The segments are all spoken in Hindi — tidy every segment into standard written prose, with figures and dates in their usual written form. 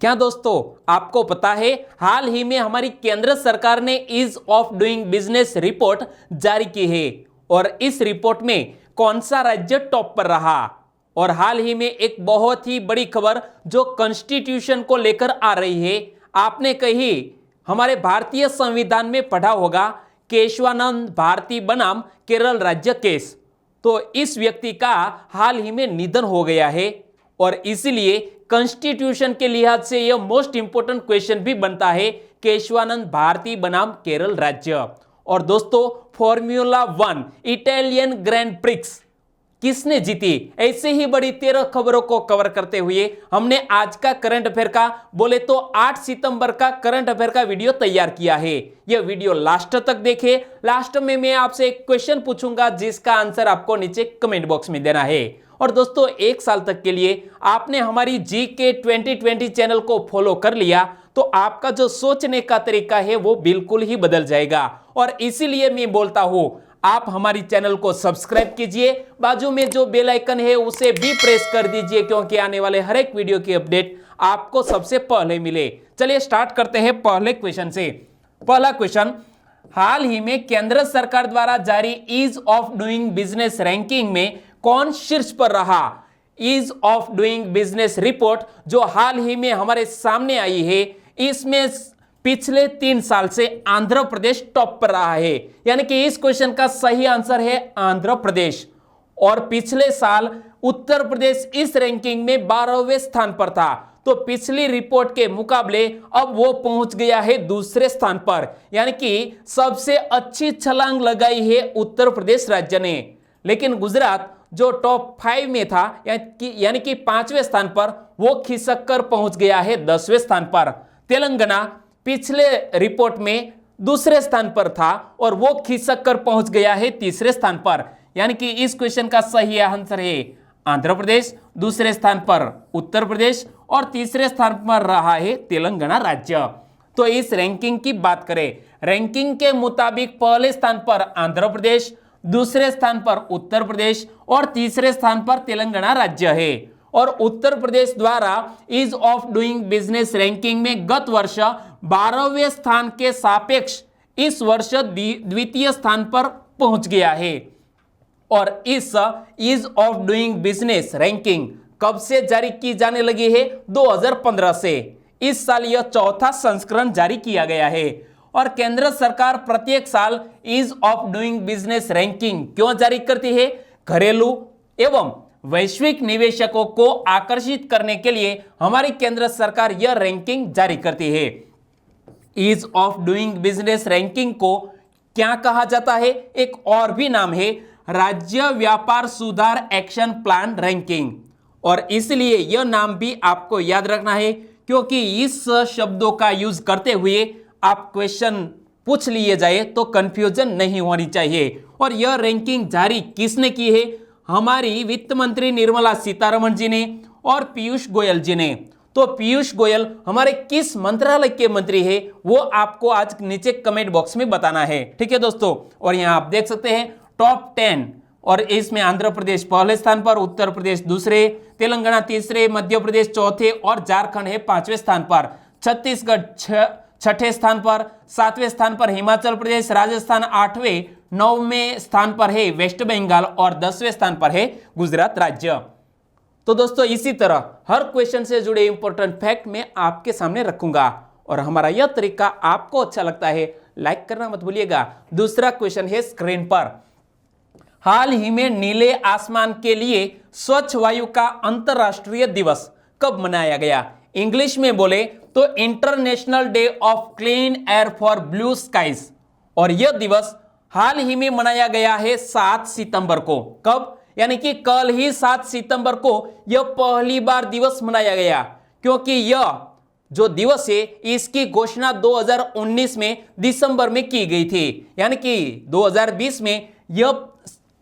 क्या दोस्तों आपको पता है हाल ही में हमारी केंद्र सरकार ने ease of doing business report जारी की है और इस रिपोर्ट में कौन सा राज्य टॉप पर रहा। और हाल ही में एक बहुत ही बड़ी खबर जो कॉन्स्टिट्यूशन को लेकर आ रही है, आपने कहीं हमारे भारतीय संविधान में पढ़ा होगा केशवानंद भारती बनाम केरल राज्य केस। तो इस व्यक्ति का हाल ही में निधन हो गया है और इसीलिए कॉन्स्टिट्यूशन के लिहाज से यह मोस्ट इंपोर्टेंट क्वेश्चन भी बनता है केशवानंद भारती बनाम केरल राज्य। और दोस्तों फॉर्मूला 1 इटालियन ग्रैंड प्रिक्स किसने जीती, ऐसे ही बड़ी 13 खबरों को कवर करते हुए हमने आज का करंट अफेयर का बोले तो 8 सितंबर का करंट अफेयर का वीडियो तैयार किया है। यह वीडियो लास्ट तक देखें। लास्ट में मैं आपसे एक क्वेश्चन पूछूंगा जिसका आंसर आपको नीचे कमेंट बॉक्स में देना है। और दोस्तों एक साल तक के लिए आपने हमारी जीके 2020 चैनल को फॉलो कर लिया तो आपका जो सोचने का तरीका है वो बिल्कुल ही बदल जाएगा। और इसीलिए मैं बोलता हूं आप हमारी चैनल को सब्सक्राइब कीजिए, बाजू में जो बेल आइकन है उसे भी प्रेस कर दीजिए क्योंकि आने वाले हर एक वीडियो की अपडेट आपको सबसे पहले मिले। चलिए स्टार्ट करते हैं पहले क्वेश्चन से। पहला क्वेश्चन, हाल ही में केंद्र सरकार द्वारा जारी ease of doing business ranking में कौन शीर्ष पर रहा। Ease of doing business report जो हाल ही में हमारे सामने आई है, इसमें पिछले 3 साल से आंध्र प्रदेश टॉप पर रहा है, यानी कि इस क्वेश्चन का सही आंसर है आंध्र प्रदेश। और पिछले साल उत्तर प्रदेश इस रैंकिंग में 12वें स्थान पर था, तो पिछली रिपोर्ट के मुकाबले अब वो पहुंच गया है दूसरे स्थान पर, यानी कि सबसे अच्छी छलांग लगाई है उत्तर प्रदेश राज्य ने। लेकिन गुजरात जो टॉप 5 में था यानी कि 5वें स्थान पर, वो खिसक कर पहुंच गया है 10वें स्थान पर। तेलंगाना पिछले रिपोर्ट में दूसरे स्थान पर था और वो खिसक कर पहुंच गया है 3रे स्थान पर, यानी कि इस क्वेश्चन का सही आंसर है आंध्र प्रदेश, दूसरे स्थान पर उत्तर प्रदेश और 3रे स्थान पर रहा है तेलंगाना राज्य। तो इस रैंकिंग की बात करें, रैंकिंग के मुताबिक पहले स्थान पर आंध्र प्रदेश, दूसरे स्थान पर उत्तर प्रदेश और 3रे स्थान पर तेलंगाना राज्य है। और उत्तर प्रदेश द्वारा ease of doing business ranking में गत वर्ष 12वें स्थान के सापेक्ष इस वर्ष द्वितीय स्थान पर पहुंच गया है। और इस ease of doing business ranking कब से जारी की जाने लगी है? 2015 से। इस साल यह 4था संस्करण जारी किया गया है। और केंद्र सरकार प्रत्येक साल ease of doing business ranking क्यों जारी करती है? घरेलू एवं वैश्विक निवेशकों को आकर्षित करने के लिए हमारी केंद्र सरकार यह रैंकिंग जारी करती है। Ease of doing business ranking को क्या कहा जाता है? एक और भी नाम है राज्य व्यापार सुधार एक्शन प्लान रैंकिंग। और इसलिए यह नाम भी आपको याद रखना है क्योंकि इस शब्दों का यूज करते हुए आप क्वेश्चन पूछ लिए जाए तो कंफ्यूजन नहीं होनी चाहिए। और यह रैंकिंग जारी किसने की है? हमारी वित्त मंत्री निर्मला सीतारमण जी ने और पीयूष गोयल जी ने। तो पीयूष गोयल हमारे किस मंत्रालय के मंत्री है वो आपको आज नीचे कमेंट बॉक्स में बताना है, ठीक है दोस्तों। और यहाँ आप देख सकते हैं टॉप 10 और इसमें आंध्र प्रदेश पहले स्थान पर, उत्तर प्रदेश दूसरे, तेलंगाना तीसरे, मध्य प्रदेश चौथे और झारखंड है 5वें स्थान पर, छत्तीसगढ़ 6ठे स्थान पर, 7वें स्थान पर हिमाचल प्रदेश, राजस्थान 8वें, 9वें स्थान पर है वेस्ट बंगाल और 10वें स्थान पर है गुजरात राज्य। तो दोस्तों इसी तरह हर क्वेश्चन से जुड़े इंपॉर्टेंट फैक्ट मैं आपके सामने रखूंगा और हमारा यह तरीका आपको अच्छा लगता है लाइक करना मत भूलिएगा। दूसरा क्वेश्चन है स्क्रीन पर, हाल ही में नीले आसमान के लिए स्वच्छ वायु का अंतरराष्ट्रीय दिवस कब मनाया गया? इंग्लिश में बोले तो international day of clean air for blue skies. और यह दिवस हाल ही में मनाया गया है 7 सितंबर को। कब? यानी कि कल ही 7 सितंबर को यह पहली बार दिवस मनाया गया, क्योंकि यह जो दिवस है इसकी घोषणा 2019 में दिसंबर में की गई थी, यानी कि 2020 में यह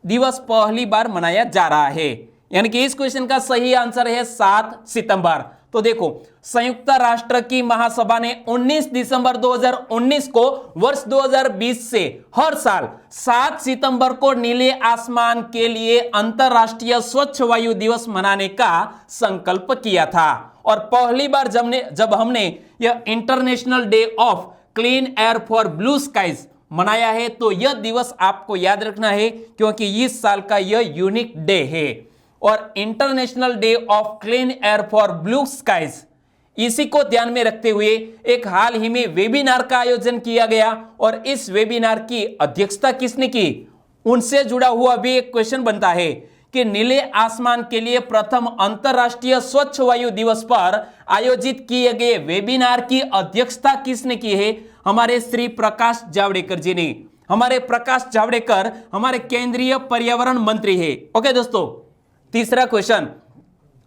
दिवस पहली बार मनाया जा रहा है। यानी कि इस क्वेश्चन का सही आंसर है 7 सितंबर। तो देखो संयुक्त राष्ट्र की महासभा ने 19 दिसंबर 2019 को वर्ष 2020 से हर साल 7 सितंबर को नीले आसमान के लिए अंतरराष्ट्रीय स्वच्छ वायु दिवस मनाने का संकल्प किया था। और पहली बार जब हमने यह international day of clean air for blue skies मनाया है, तो यह दिवस आपको याद रखना है क्योंकि इस साल का यह यूनिक डे है। और international day of clean air for blue skies, इसी को ध्यान में रखते हुए एक हाल ही में वेबिनार का आयोजन किया गया और इस वेबिनार की अध्यक्षता किसने की, उनसे जुड़ा हुआ भी एक क्वेश्चन बनता है कि नीले आसमान के लिए प्रथम अंतरराष्ट्रीय स्वच्छ वायु दिवस पर आयोजित किए गए वेबिनार की अध्यक्षता किसने की है, हमारे श्री प्रकाश जावड़ेकर जी ने। हमारे प्रकाश जावड़ेकर हमारे केंद्रीय पर्यावरण मंत्री है। ओके दोस्तों, तीसरा क्वेश्चन,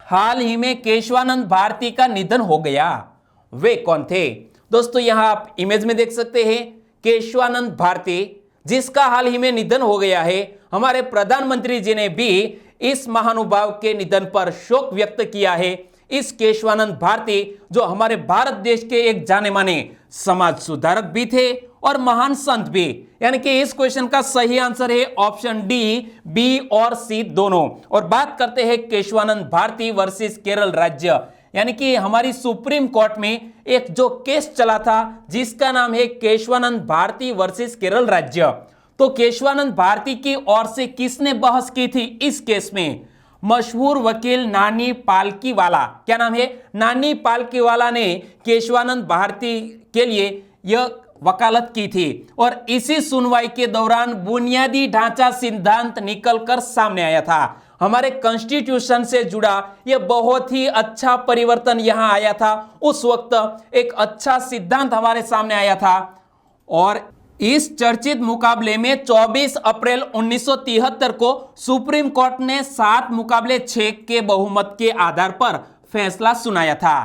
हाल ही में केशवानंद भारती का निधन हो गया, वे कौन थे? दोस्तों यहां आप इमेज में देख सकते हैं केशवानंद भारती, जिसका हाल ही में निधन हो गया है। हमारे प्रधानमंत्री जी ने भी इस महानुभाव के निधन पर शोक व्यक्त किया है। इस केशवानंद भारती जो हमारे भारत देश के एक जाने माने समाज सुधारक भी थे और महान संत भी, यानी कि इस क्वेश्चन का सही आंसर है ऑप्शन डी, बी और सी दोनों। और बात करते हैं केशवानंद भारती वर्सेस केरल राज्य, यानी कि हमारी सुप्रीम कोर्ट में एक जो केस चला था जिसका नाम है केशवानंद भारती वर्सेस केरल राज्य। तो केशवानंद भारती की ओर से किसने बहस की थी इस केस में? मशहूर वकील नानी पालकीवाला, क्या नाम है, नानी पालकीवाला ने केशवानंद भारती के लिए यह वकालत की थी। और इसी सुनवाई के दौरान बुनियादी ढांचा सिद्धांत निकलकर सामने आया था। हमारे कॉन्स्टिट्यूशन से जुड़ा यह बहुत ही अच्छा परिवर्तन यहां आया था। उस वक्त एक अच्छा सिद्धांत हमारे सामने आया था और इस चर्चित मुकाबले में 24 अप्रैल 1973 को सुप्रीम कोर्ट ने 7-6 के बहुमत के आधार पर फैसला सुनाया था।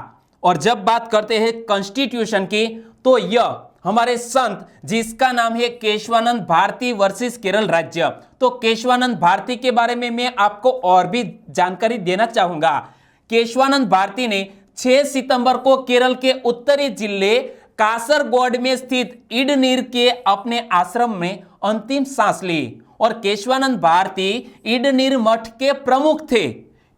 और जब बात करते हैं कॉन्स्टिट्यूशन की, तो यह हमारे संत जिसका नाम है केशवानंद भारती वर्सेस केरल राज्य। तो केशवानंद भारती के बारे में मैं आपको और भी जानकारी देना चाहूंगा। केशवानंद भारती ने 6 सितंबर को केरल के उत्तरी जिले कासरगोड में स्थित इडनीर के अपने आश्रम में अंतिम सांस ली और केशवानंद भारती इडनीर मठ के प्रमुख थे।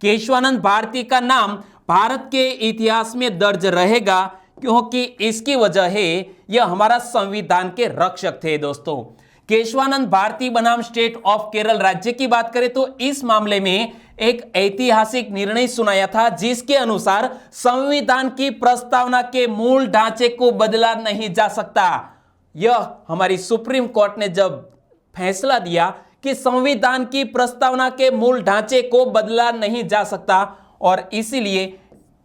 केशवानंद भारती का नाम भारत के इतिहास में दर्ज रहेगा क्योंकि इसकी वजह है यह हमारा संविधान के रक्षक थे। दोस्तों केशवानंद भारती बनाम स्टेट ऑफ केरल राज्य की बात करें तो इस मामले में एक ऐतिहासिक निर्णय सुनाया था जिसके अनुसार संविधान की प्रस्तावना के मूल ढांचे को बदला नहीं जा सकता। यह हमारी सुप्रीम कोर्ट ने जब फैसला दिया कि संविधान की प्रस्तावना के मूल ढांचे को बदला नहीं जा सकता और इसीलिए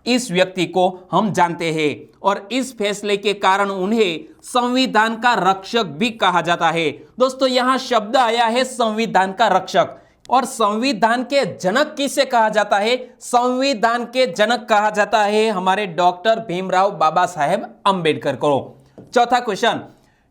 इस व्यक्ति को हम जानते हैं और इस फैसले के कारण उन्हें संविधान का रक्षक भी कहा जाता है। दोस्तों यहां शब्द आया है संविधान का रक्षक, और संविधान के जनक किसे कहा जाता है? संविधान के जनक कहा जाता है हमारे डॉक्टर भीमराव बाबा साहेब अंबेडकर को। चौथा क्वेश्चन,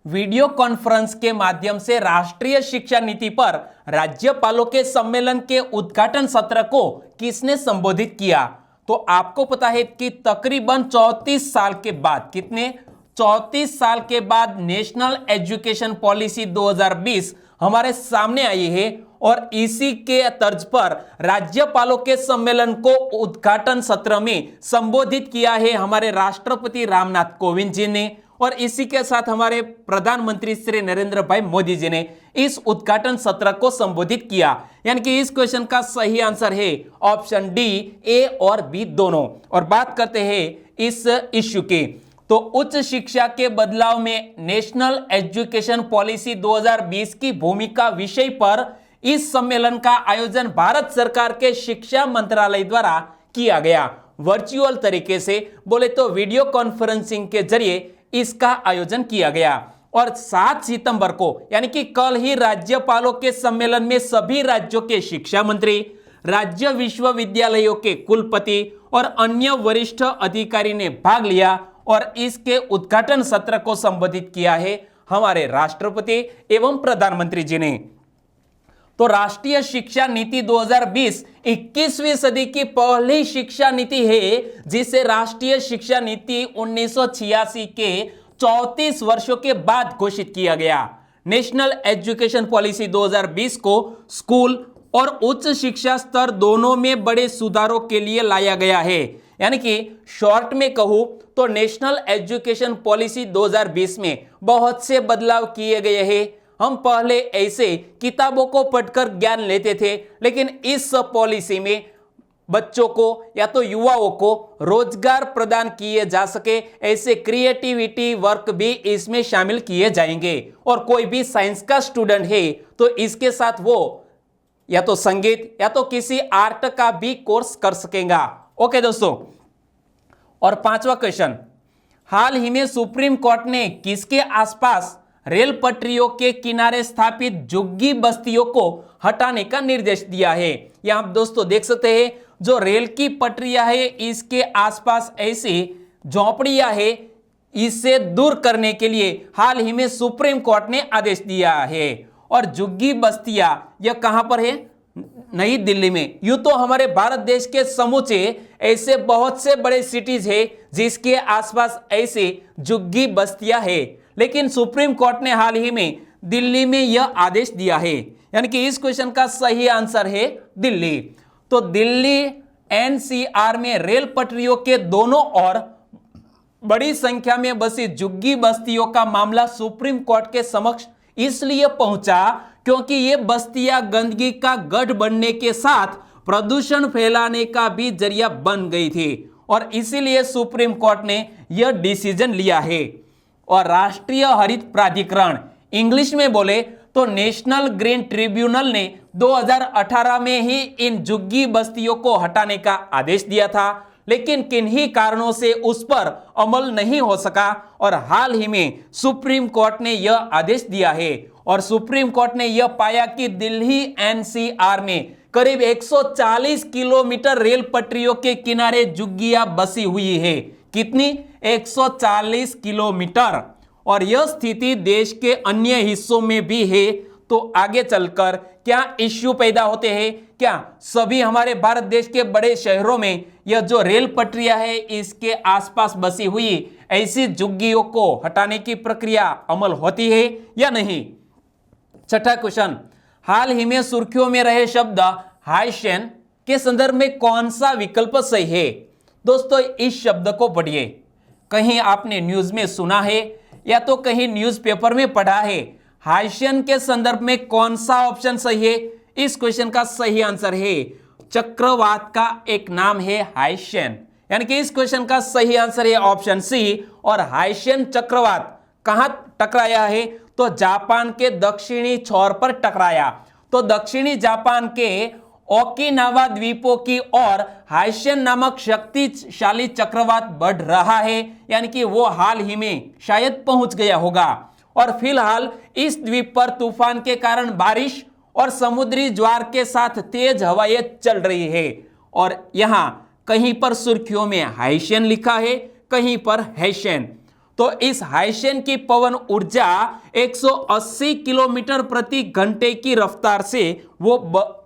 वीडियो कॉन्फ्रेंस के माध्यम से राष्ट्रीय शिक्षा नीति पर राज्यपालों के सम्मेलन के उद्घाटन सत्र को किसने संबोधित किया? तो आपको पता है कि तकरीबन 34 साल के बाद, कितने 34 साल के बाद नेशनल एजुकेशन पॉलिसी 2020 हमारे सामने आई है और इसी के तर्ज पर राज्यपालों के सम्मेलन को उद्घाटन सत्र में संबोधित किया है हमारे राष्ट्रपति रामनाथ कोविंद जी ने और इसी के साथ हमारे प्रधानमंत्री श्री नरेंद्र भाई मोदी जी ने इस उद्घाटन सत्र को संबोधित किया। यानी कि इस क्वेश्चन का सही आंसर है ऑप्शन डी, ए और बी दोनों। और बात करते हैं इस इश्यू की, तो उच्च शिक्षा के बदलाव में नेशनल एजुकेशन पॉलिसी 2020 की भूमिका विषय पर इस सम्मेलन का आयोजन भारत सरकार के शिक्षा मंत्रालय द्वारा किया गया। वर्चुअल तरीके से बोले तो वीडियो कॉन्फ्रेंसिंग के जरिए इसका आयोजन किया गया और 7 सितंबर को यानी कि कल ही राज्यपालों के सम्मेलन में सभी राज्यों के शिक्षा मंत्री, राज्य विश्वविद्यालयों के कुलपति और अन्य वरिष्ठ अधिकारी ने भाग लिया और इसके उद्घाटन सत्र को संबोधित किया है हमारे राष्ट्रपति एवं प्रधानमंत्री जी ने। तो राष्ट्रीय शिक्षा नीति 2020 21वीं सदी की पहली शिक्षा नीति है जिसे राष्ट्रीय शिक्षा नीति 1986 के 34 वर्षों के बाद घोषित किया गया। नेशनल एजुकेशन पॉलिसी 2020 को स्कूल और उच्च शिक्षा स्तर दोनों में बड़े सुधारों के लिए लाया गया है। यानी कि शॉर्ट में कहूं तो नेशनल एजुकेशन पॉलिसी 2020 में बहुत से बदलाव किए गए हैं। हम पहले ऐसे किताबों को पढ़कर ज्ञान लेते थे, लेकिन इस पॉलिसी में बच्चों को या तो युवाओं को रोजगार प्रदान किए जा सके ऐसे क्रिएटिविटी वर्क भी इसमें शामिल किए जाएंगे। और कोई भी साइंस का स्टूडेंट है तो इसके साथ वो या तो संगीत या तो किसी आर्ट का भी कोर्स कर सकेगा। ओके दोस्तों, और पांचवा क्वेश्चन, हाल ही में सुप्रीम कोर्ट ने किसके आसपास रेल पटरियों के किनारे स्थापित झुग्गी बस्तियों को हटाने का निर्देश दिया है? यहां आप दोस्तों देख सकते हैं, जो रेल की पटरियां है इसके आसपास ऐसी झोपड़ियां है, इसे दूर करने के लिए हाल ही में सुप्रीम कोर्ट ने आदेश दिया है। और झुग्गी बस्तियां यह कहां पर है? नई दिल्ली में। यूं तो हमारे भारत देश के समूचे ऐसे बहुत से बड़े सिटीज है जिसके आसपास ऐसे झुग्गी बस्तियां है, लेकिन सुप्रीम कोर्ट ने हाल ही में दिल्ली में यह आदेश दिया है, यानी कि इस क्वेश्चन का सही आंसर है दिल्ली। तो दिल्ली एनसीआर में रेल पटरियों के दोनों ओर बड़ी संख्या में बसी झुग्गी बस्तियों का मामला सुप्रीम कोर्ट के समक्ष इसलिए पहुंचा क्योंकि ये बस्तियां गंदगी का गढ़ बनने के साथ प्रदूषण फैलाने का भी जरिया बन गई थी, और इसीलिए सुप्रीम कोर्ट ने यह डिसीजन लिया है। और राष्ट्रीय हरित प्राधिकरण, इंग्लिश में बोले तो नेशनल ग्रीन ट्रिब्यूनल ने 2018 में ही इन झुग्गी बस्तियों को हटाने का आदेश दिया था, लेकिन किन्हीं कारणों से उस पर अमल नहीं हो सका और हाल ही में सुप्रीम कोर्ट ने यह आदेश दिया है। और सुप्रीम कोर्ट ने यह पाया कि दिल्ली एनसीआर में करीब 140 किलोमीटर रेल पटरियों के किनारे झुग्गियां बसी हुई है। कितनी? 140 किलोमीटर। और यह स्थिति देश के अन्य हिस्सों में भी है। तो आगे चलकर क्या इश्यू पैदा होते हैं? क्या सभी हमारे भारत देश के बड़े शहरों में यह जो रेल पटरियां है इसके आसपास बसी हुई ऐसी झुग्गियों को हटाने की प्रक्रिया अमल होती है या नहीं? छठा क्वेश्चन, हाल ही में सुर्खियों में रहे शब्द हाइशेन के संदर्भ में कौन सा विकल्प सही है? दोस्तों इस शब्द को पढ़िए, कहीं आपने न्यूज में सुना है या तो कहीं न्यूज़पेपर में पढ़ा है। हाइशेन के संदर्भ में कौन सा ऑप्शन सही है? इस क्वेश्चन का सही आंसर है चक्रवात का एक नाम है हाइशेन, यानी कि इस क्वेश्चन का सही आंसर है ऑप्शन सी। और हाइशेन चक्रवात कहां टकराया है? तो जापान के दक्षिणी छोर पर टकराया। तो दक्षिणी जापान के ओकिनावा द्वीपों की ओर हाइशेन नामक शक्तिशाली चक्रवात बढ़ रहा है, यानी कि वो हाल ही में शायद पहुंच गया होगा। और फिलहाल इस द्वीप पर तूफान के कारण बारिश और समुद्री ज्वार के साथ तेज हवाएं चल रही है। और यहां कहीं पर सुर्खियों में हाइशेन लिखा है, कहीं पर हैशेन। तो इस हाइशेन की पवन ऊर्जा 180 किलोमीटर प्रति घंटे की रफ्तार से वो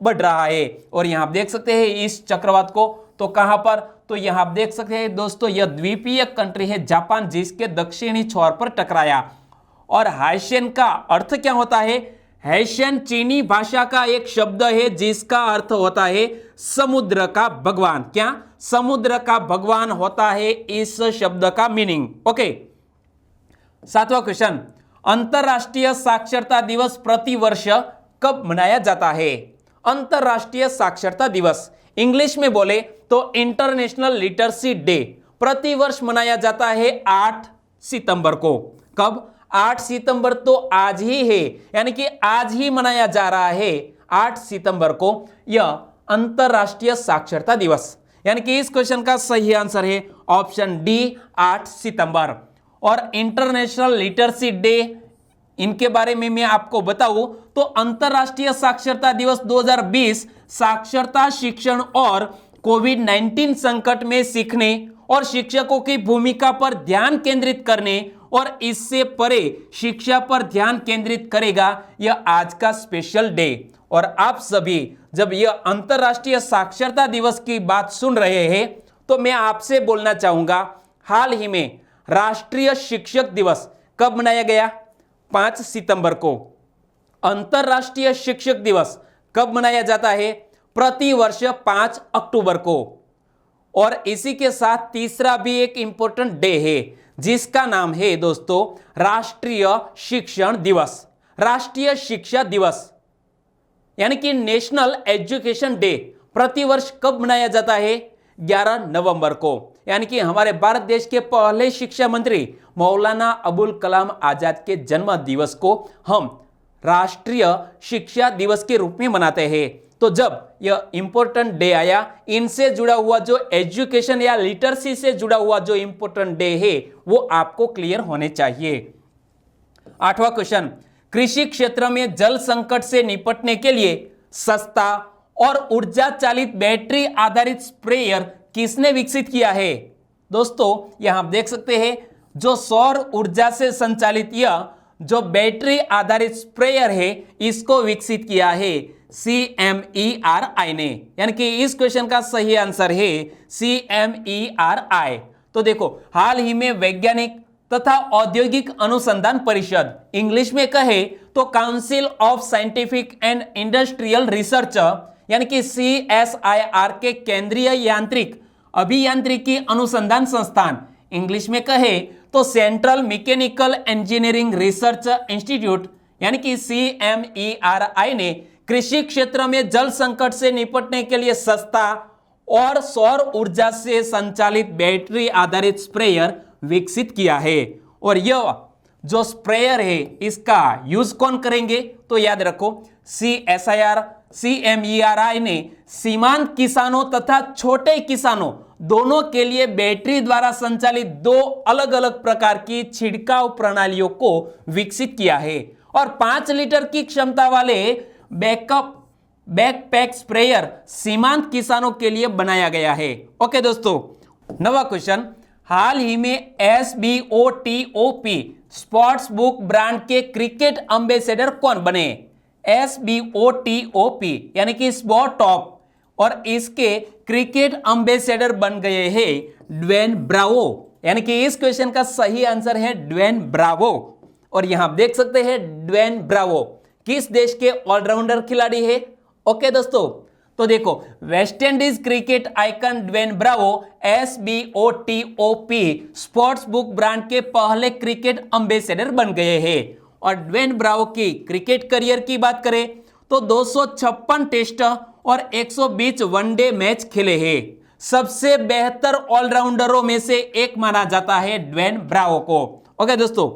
बढ़ रहा है। और यहां आप देख सकते हैं इस चक्रवात को, तो कहां पर? तो यहां आप देख सकते हैं दोस्तों, यह द्वीपीय कंट्री है जापान, जिसके दक्षिणी छोर पर टकराया। और हाइशेन का अर्थ क्या होता है? हैशेन चीनी भाषा का एक शब्द है जिसका अर्थ होता है समुद्र का भगवान। क्या? समुद्र का भगवान होता है इस शब्द का मीनिंग। ओके, सातवां क्वेश्चन, अंतरराष्ट्रीय साक्षरता दिवस प्रतिवर्ष कब मनाया जाता है? अंतरराष्ट्रीय साक्षरता दिवस, इंग्लिश में बोले तो इंटरनेशनल लिटरेसी डे, प्रतिवर्ष मनाया जाता है 8 सितंबर को। कब? 8 सितंबर तो आज ही है, यानी कि आज ही मनाया जा रहा है 8 सितंबर को यह अंतरराष्ट्रीय साक्षरता दिवस, यानी कि इस क्वेश्चन का सही आंसर है ऑप्शन डी 8 सितंबर। और इंटरनेशनल लिटरेसी डे, इनके बारे में मैं आपको बताऊं तो अंतरराष्ट्रीय साक्षरता दिवस 2020 साक्षरता, शिक्षण और कोविड-19 संकट में सीखने और शिक्षकों की भूमिका पर ध्यान केंद्रित करने और इससे परे शिक्षा पर ध्यान केंद्रित करेगा। यह आज का स्पेशल डे। और आप सभी जब यह अंतरराष्ट्रीय साक्षरता दिवस की बात सुन रहे हैं तो मैं आपसे बोलना चाहूंगा, हाल ही में राष्ट्रीय शिक्षक दिवस कब मनाया गया? 5 सितंबर को। अंतरराष्ट्रीय शिक्षक दिवस कब मनाया जाता है? प्रतिवर्ष 5 अक्टूबर को। और इसी के साथ तीसरा भी एक इंपॉर्टेंट डे है जिसका नाम है दोस्तों राष्ट्रीय शिक्षण दिवस। राष्ट्रीय शिक्षा दिवस यानी कि नेशनल एजुकेशन डे प्रतिवर्ष कब मनाया जाता है? 11 नवंबर को। यानी कि हमारे भारत देश के पहले शिक्षा मंत्री मौलाना अबुल कलाम आजाद के जन्म दिवस को हम राष्ट्रीय शिक्षा दिवस के रूप में मनाते हैं। तो जब यह इंपॉर्टेंट डे आया, इनसे जुड़ा हुआ जो एजुकेशन या लिटरेसी से जुड़ा हुआ जो इंपॉर्टेंट डे है वो आपको क्लियर होने चाहिए। 8वां क्वेश्चन, कृषि क्षेत्र में जल संकट से निपटने के लिए सस्ता और ऊर्जा चालित बैटरी आधारित स्प्रेयर किसने विकसित किया है? दोस्तों यहां आप देख सकते हैं जो सौर ऊर्जा से संचालित यह जो बैटरी आधारित स्प्रेयर है इसको विकसित किया है CMERI ने। यानी कि इस क्वेश्चन का सही आंसर है CMERI। तो देखो हाल ही में वैज्ञानिक तथा औद्योगिक अनुसंधान परिषद, इंग्लिश में कहे तो council of scientific and industrial research यानी कि CSIR के केंद्रीय यांत्रिक अभियांत्रिकी अनुसंधान संस्थान, इंग्लिश में कहे तो central mechanical engineering research institute यानी कि CMERI ने कृषि क्षेत्र में जल संकट से निपटने के लिए सस्ता और सौर ऊर्जा से संचालित बैटरी आधारित स्प्रेयर विकसित किया है। और यह जो स्प्रेयर है इसका यूज कौन करेंगे? तो याद रखो CMERI ने सीमांत किसानों तथा छोटे किसानों दोनों के लिए बैटरी द्वारा संचालित 2 अलग अलग प्रकार की छिड़काव प्रणालियों को विकसित किया है और 5 लीटर की क्षमता वाले बैकपैक स्प्रेयर सीमांत किसानों के लिए बनाया गया है। ओके दोस्तों, 9वां क्वेश्चन, हाल ही में SBOTOP स्पोर्ट्स बुक ब्रांड के क्रिकेट एम्बेसडर कौन बने? SBOTOP यानी कि स्पोर्ट टॉप, और इसके क्रिकेट एम्बेसडर बन गए हैं ड्वेन ब्रावो। यानी कि इस क्वेश्चन का सही आंसर है ड्वेन ब्रावो। और यहां आप देख सकते हैं ड्वेन ब्रावो किस देश के ऑलराउंडर खिलाड़ी है? ओके दोस्तों, तो देखो West Indies cricket icon Dwayne Bravo SBOTOP sports book brand के पहले क्रिकेट एम्बेसडर बन गए हैं। और ड्वेन ब्रावो की क्रिकेट करियर की बात करें तो 256 टेस्ट और 120 वनडे मैच खेले हैं। सबसे बेहतर ऑलराउंडरों में से एक माना जाता है ड्वेन ब्रावो को। ओके दोस्तों,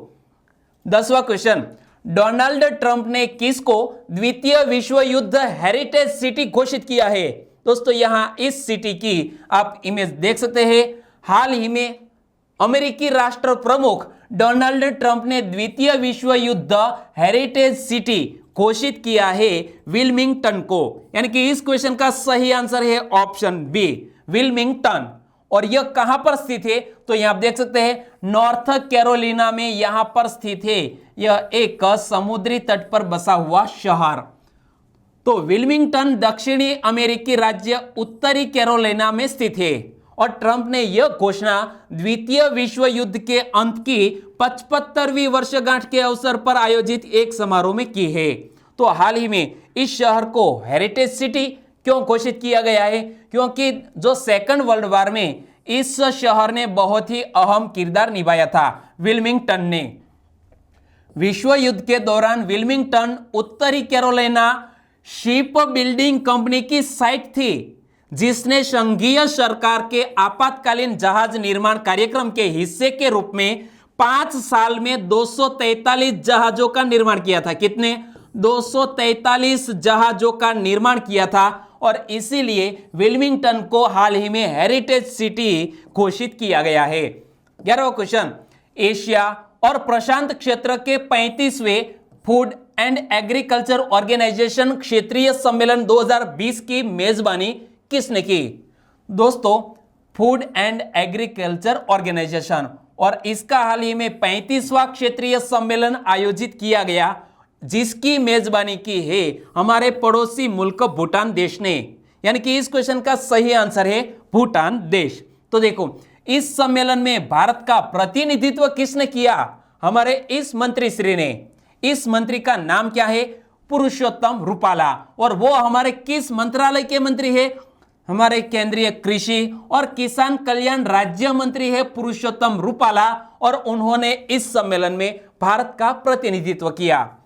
10वां क्वेश्चन, डोनाल्ड ट्रंप ने किसको द्वितीय विश्व युद्ध हेरिटेज सिटी घोषित किया है? दोस्तों यहां इस सिटी की आप इमेज देख सकते हैं। हाल ही में अमेरिकी राष्ट्र प्रमुख डोनाल्ड ट्रंप ने द्वितीय विश्व युद्ध हेरिटेज सिटी घोषित किया है विल्मिंगटन को। यानी कि इस क्वेश्चन का सही आंसर है ऑप्शन बी, विल्मिंगटन। और यह कहां पर स्थित है? तो यहां आप देख सकते हैं नॉर्थ कैरोलिना में यहां पर स्थित है। यह एक समुद्री तट पर बसा हुआ शहर। तो विल्मिंगटन दक्षिणी अमेरिकी राज्य उत्तरी कैरोलिना में स्थित है। और ट्रंप ने यह घोषणा द्वितीय विश्व युद्ध के अंत की 75वीं वर्षगांठ के अवसर पर आयोजित एक समारोह में की है। तो हाल ही में इस शहर को हेरिटेज सिटी क्यों घोषित किया गया है? क्योंकि जो सेकंड वर्ल्ड वॉर में इस शहर ने बहुत ही अहम किरदार निभाया था विल्मिंगटन ने। विश्व युद्ध के दौरान विल्मिंगटन उत्तरी कैरोलिना शिप बिल्डिंग कंपनी की साइट थी जिसने संघीय सरकार के आपातकालीन जहाज निर्माण कार्यक्रम के हिस्से के रूप में 5 साल में 243 जहाजों का निर्माण किया था। कितने? 243 जहाजों का निर्माण किया था। और इसीलिए विल्मिंगटन को हाल ही में हेरिटेज सिटी घोषित किया गया है। 11वां क्वेश्चन, एशिया और प्रशांत क्षेत्र के 35वें फूड एंड एग्रीकल्चर ऑर्गेनाइजेशन क्षेत्रीय सम्मेलन 2020 की मेजबानी किसने की? दोस्तों फूड एंड एग्रीकल्चर ऑर्गेनाइजेशन, और इसका हाल ही में 35वां क्षेत्रीय सम्मेलन आयोजित किया गया जिसकी मेजबानी की है हमारे पड़ोसी मुल्क भूटान देश ने। यानी कि इस क्वेश्चन का सही आंसर है भूटान देश। तो देखो इस सम्मेलन में भारत का प्रतिनिधित्व किसने किया? हमारे इस मंत्री श्री ने। इस मंत्री का नाम क्या है? पुरुषोत्तम रुपाला। और वो हमारे किस मंत्रालय के मंत्री है? हमारे केंद्रीय कृषि और किसान कल्याण राज्य मंत्री है पुरुषोत्तम रूपाला, और उन्होंने इस सम्मेलन में भारत का प्रतिनिधित्व किया।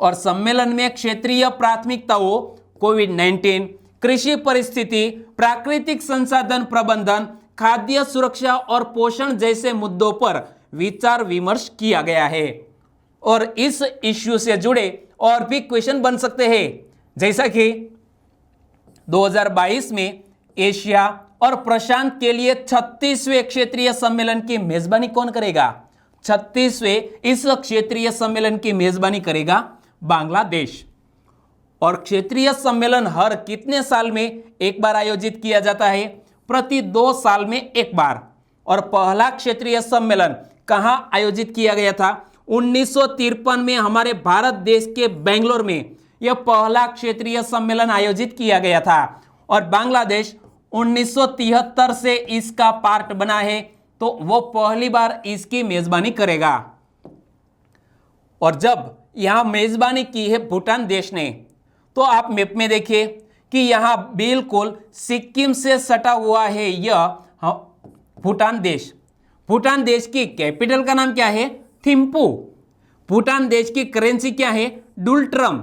और सम्मेलन में क्षेत्रीय प्राथमिकताओं, कोविड-19, कृषि परिस्थिति, प्राकृतिक संसाधन प्रबंधन, खाद्य सुरक्षा और पोषण जैसे मुद्दों पर विचार विमर्श किया गया है। और इस इश्यू से जुड़े और भी क्वेश्चन बन सकते हैं, जैसा कि 2022 में एशिया और प्रशांत के लिए 36वें क्षेत्रीय सम्मेलन की मेजबानी कौन करेगा? 36वें इस क्षेत्रीय सम्मेलन की मेजबानी करेगा बांग्लादेश। और क्षेत्रीय सम्मेलन हर कितने साल में एक बार आयोजित किया जाता है? प्रति 2 साल में एक बार। और पहला क्षेत्रीय सम्मेलन कहां आयोजित किया गया था? 1953 में हमारे भारत देश के बेंगलोर में यह पहला क्षेत्रीय सम्मेलन आयोजित किया गया था। और बांग्लादेश 1973 से इसका पार्ट बना है, तो वो पहली बार इसकी मेजबानी करेगा। और जब यहां मेजबानी की है भूटान देश ने, तो आप मैप में देखिए कि यहां बिल्कुल सिक्किम से सटा हुआ है यह भूटान देश। भूटान देश की कैपिटल का नाम क्या है? थिम्पू। भूटान देश की करेंसी क्या है? डुल्ट्रम।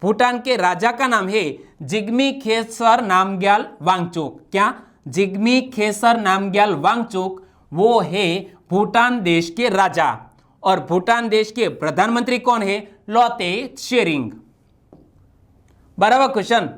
भूटान के राजा का नाम है जिग्मी खेसर नामग्याल वांगचुक। क्या? जिग्मी खेसर नामग्याल वांगचुक, वो है भूटान देश के राजा। और भूटान देश के प्रधानमंत्री कौन है? लोते शेरिंग। 12वां क्वेश्चन,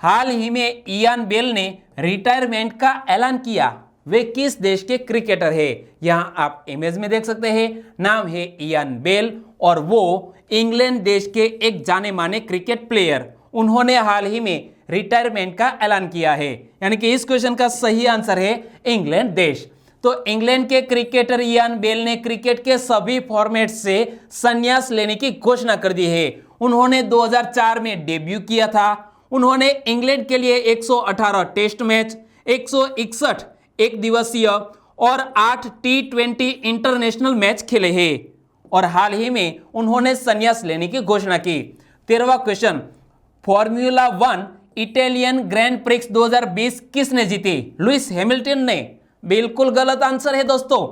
हाल ही में इयान बेल ने रिटायरमेंट का ऐलान किया, वे किस देश के क्रिकेटर है? यहां आप इमेज में देख सकते हैं, नाम है इयान बेल, और वो इंग्लैंड देश के एक जाने माने क्रिकेट प्लेयर। उन्होंने हाल ही में रिटायरमेंट का ऐलान किया है, यानी कि इस क्वेश्चन का सही आंसर है इंग्लैंड देश। तो इंग्लैंड के क्रिकेटर इयान बेल ने क्रिकेट के सभी फॉर्मेट से संन्यास लेने की घोषणा कर दी है। उन्होंने 2004 में डेब्यू किया था। उन्होंने इंग्लैंड के लिए 118 टेस्ट मैच, 161 एक दिवसीय और 8 T20 इंटरनेशनल मैच खेले हैं। और हाल ही में उन्होंने संन्यास लेने की घोषणा की। 13वां question, formula 1 Italian grand prix 2020 किसने जीती? लुइस हैमिल्टन ने। बिल्कुल गलत आंसर है दोस्तों।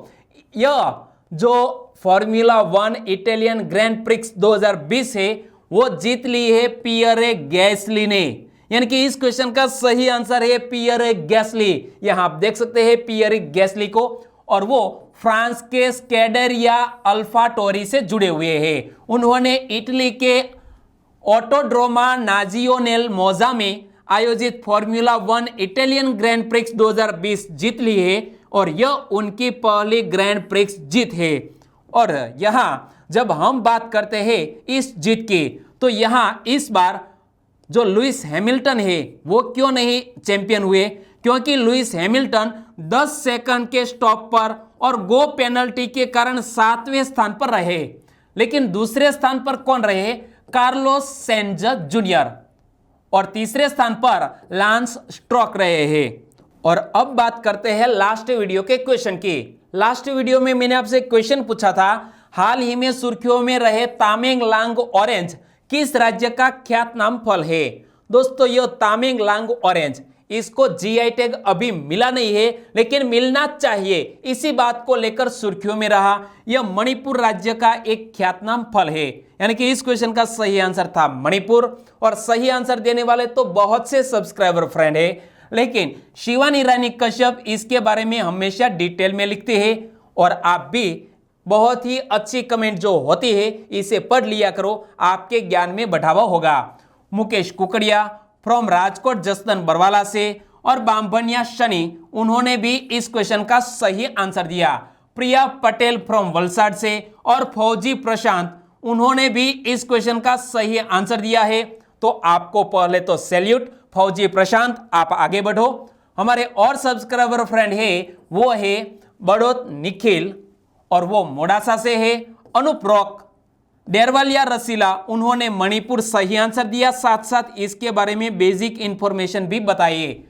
यह जो फॉर्मूला 1 इटालियन ग्रैंड प्रिक्स 2020 है, वो जीत ली है पियरे गैस्ली ने। यानी कि इस क्वेश्चन का सही आंसर है पियरे गैस्ली। यहां आप देख सकते हैं पियरे गैस्ली को, और वो फ्रांस के स्कैडेरिया अल्फाटोरी से जुड़े हुए हैं। उन्होंने इटली के ऑटोड्रोमा नाजियोनेल मोजा में आयोजित फॉर्मूला 1 इटालियन ग्रैंड प्रिक्स 2020 जीत ली है, और यह उनकी पहली ग्रैंड प्रिक्स जीत है। और यहां जब हम बात करते हैं इस जीत की, तो यहां इस बार जो लुइस हैमिल्टन है वो क्यों नहीं चैंपियन हुए? क्योंकि लुइस हैमिल्टन 10 सेकंड के स्टॉप पर और गो पेनल्टी के कारण 7वें स्थान पर रहे। लेकिन दूसरे स्थान पर कौन रहे? Carlos Sainz junior. और तीसरे स्थान पर लांस स्ट्रोक रहे हैं। और अब बात करते हैं लास्ट वीडियो के क्वेश्चन की। लास्ट वीडियो में मैंने आपसे क्वेश्चन पूछा था, हाल ही में सुर्खियों में रहे तामेंगलांग ऑरेंज किस राज्य का ख्यातनाम फल है? दोस्तों, यह तामेंगलांग ऑरेंज, इसको जीआई टैग अभी मिला नहीं है, लेकिन मिलना चाहिए, इसी बात को लेकर सुर्खियों में रहा। यह मणिपुर राज्य का एक ख्यातनाम फल है, यानी कि इस क्वेश्चन का सही आंसर था मणिपुर। और सही आंसर देने वाले तो बहुत से सब्सक्राइबर फ्रेंड है, लेकिन शिवानी रानी कश्यप इसके बारे में हमेशा डिटेल में लिखते हैं। और आप भी बहुत ही अच्छी कमेंट जो होती है इसे पढ़ लिया करो, आपके ज्ञान में बढ़ावा होगा। मुकेश कुकड़िया फ्रॉम राजकोट जसदन बरवाला से और बामभनिया शनि, उन्होंने भी इस क्वेश्चन का सही आंसर दिया। प्रिया पटेल फ्रॉम वलसाड से और फौजी प्रशांत, उन्होंने भी इस क्वेश्चन का सही आंसर दिया है। तो आपको पहले तो सैल्यूट फौजी प्रशांत, आप आगे बढ़ो। हमारे और सब्सक्राइबर फ्रेंड है, वो है बड़ोत निखिल और वो मोडासा से है। अनुप रॉक, डेरवालिया रसीला, उन्होंने मणिपुर सही आंसर दिया, साथ साथ इसके बारे में बेसिक इंफॉर्मेशन भी बताइए।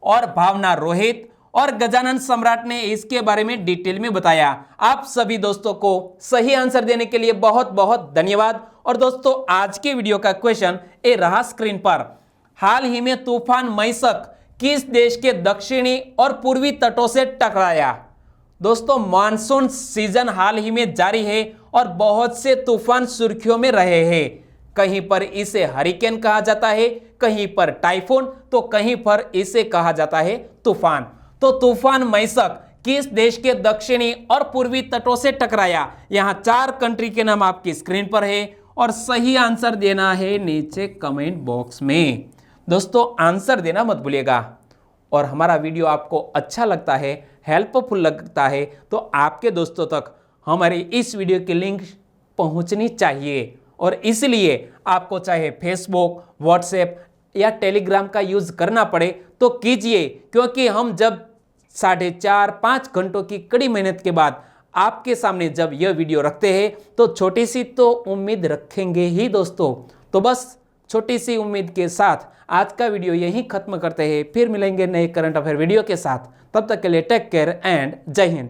और भावना रोहित और गजानन सम्राट ने इसके बारे में डिटेल में बताया। आप सभी दोस्तों को सही आंसर देने के लिए बहुत बहुत धन्यवाद। और दोस्तों, आज के वीडियो का क्वेश्चन ए रहा स्क्रीन पर। हाल ही में तूफान मैसक किस देश के दक्षिणी और पूर्वी तटों से टकराया। दोस्तों मानसून सीजन हाल ही में जारी है और बहुत से तूफान सुर्खियों में रहे हैं। कहीं पर इसे हरिकेन कहा जाता है, कहीं पर टाइफून, तो कहीं पर इसे कहा जाता है तूफान। तो तूफान मैसक किस देश के दक्षिणी और पूर्वी तटों से टकराया। यहां 4 कंट्री के नाम आपकी स्क्रीन पर है और सही आंसर देना है नीचे कमेंट बॉक्स में। दोस्तों आंसर देना मत भूलिएगा। और हमारा वीडियो आपको अच्छा लगता है, हेल्पफुल लगता है, तो आपके दोस्तों तक हमारी इस वीडियो की लिंक पहुंचनी चाहिए। और इसलिए आपको चाहे फेसबुक, व्हाट्सएप या टेलीग्राम का यूज करना पड़े तो कीजिए, क्योंकि हम जब 4.5-5 घंटों की कड़ी मेहनत के बाद आपके सामने जब यह वीडियो रखते हैं तो छोटी सी तो उम्मीद रखेंगे ही दोस्तों। तो बस छोटी सी उम्मीद के साथ आज का वीडियो यहीं खत्म करते हैं। फिर मिलेंगे नए करंट अफेयर वीडियो के साथ। तब तक के लिए टेक केयर एंड जय हिंद।